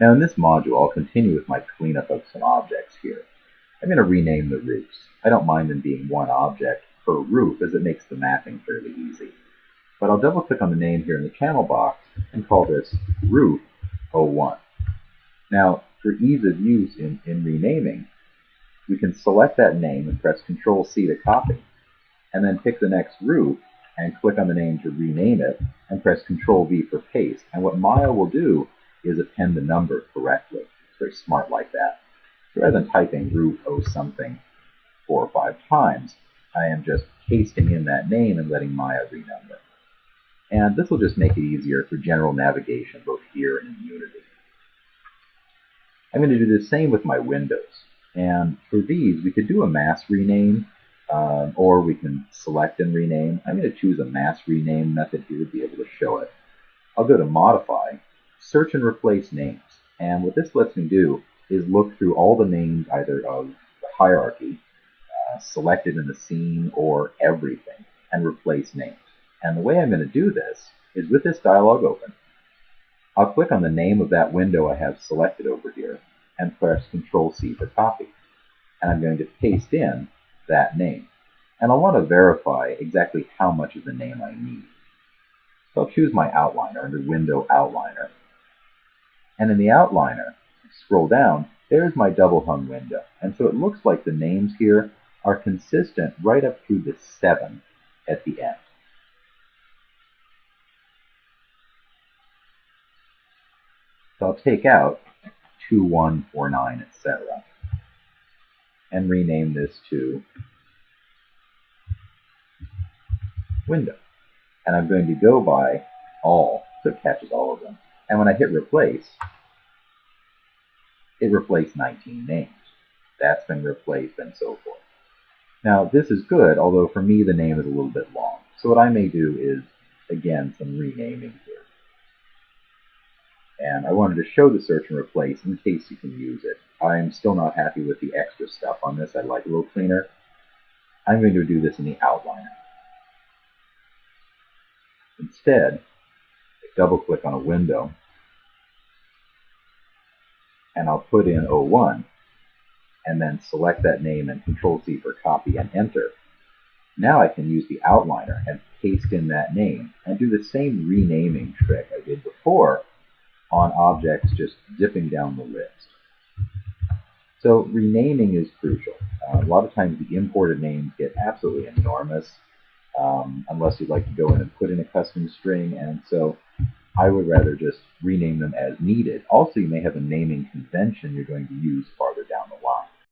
Now in this module, I'll continue with my cleanup of some objects here. I'm going to rename the roofs. I don't mind them being one object per roof as it makes the mapping fairly easy. But I'll double click on the name here in the channel box and call this Roof 01. Now for ease of use in renaming, we can select that name and press Control C to copy, and then pick the next roof and click on the name to rename it and press Control V for paste. And what Maya will do is append the number correctly. It's very smart like that. So rather than typing roof O something 4 or 5 times, I am just pasting in that name and letting Maya renumber. And this will just make it easier for general navigation both here and in Unity. I'm going to do the same with my windows. And for these, we could do a mass rename, or we can select and rename. I'm going to choose a mass rename method here to be able to show it. I'll go to Modify, Search and Replace Names. And what this lets me do is look through all the names either of the hierarchy, selected in the scene, or everything, and replace names. And the way I'm going to do this is with this dialog open, I'll click on the name of that window I have selected over here and press Control C for copy. And I'm going to paste in that name. And I'll want to verify exactly how much of the name I need. So I'll choose my outliner under Window Outliner. And in the outliner, scroll down, there's my double hung window. And so it looks like the names here are consistent right up through the 7 at the end. So I'll take out 2149, etc. and rename this to window. And I'm going to go by all, so it catches all of them. And when I hit replace, it replaced 19 names. That's been replaced and so forth. Now this is good, although for me the name is a little bit long. So what I may do is, again, some renaming here. And I wanted to show the search and replace in case you can use it. I'm still not happy with the extra stuff on this. I'd like a little cleaner. I'm going to do this in the outliner. Instead, double click on a window and I'll put in 01 and then select that name and Control C for copy and enter. Now I can use the outliner and paste in that name and do the same renaming trick I did before on objects just zipping down the list. So renaming is crucial. A lot of times the imported names get absolutely enormous unless you'd like to go in and put in a custom string, and so I would rather just rename them as needed. Also, you may have a naming convention you're going to use farther down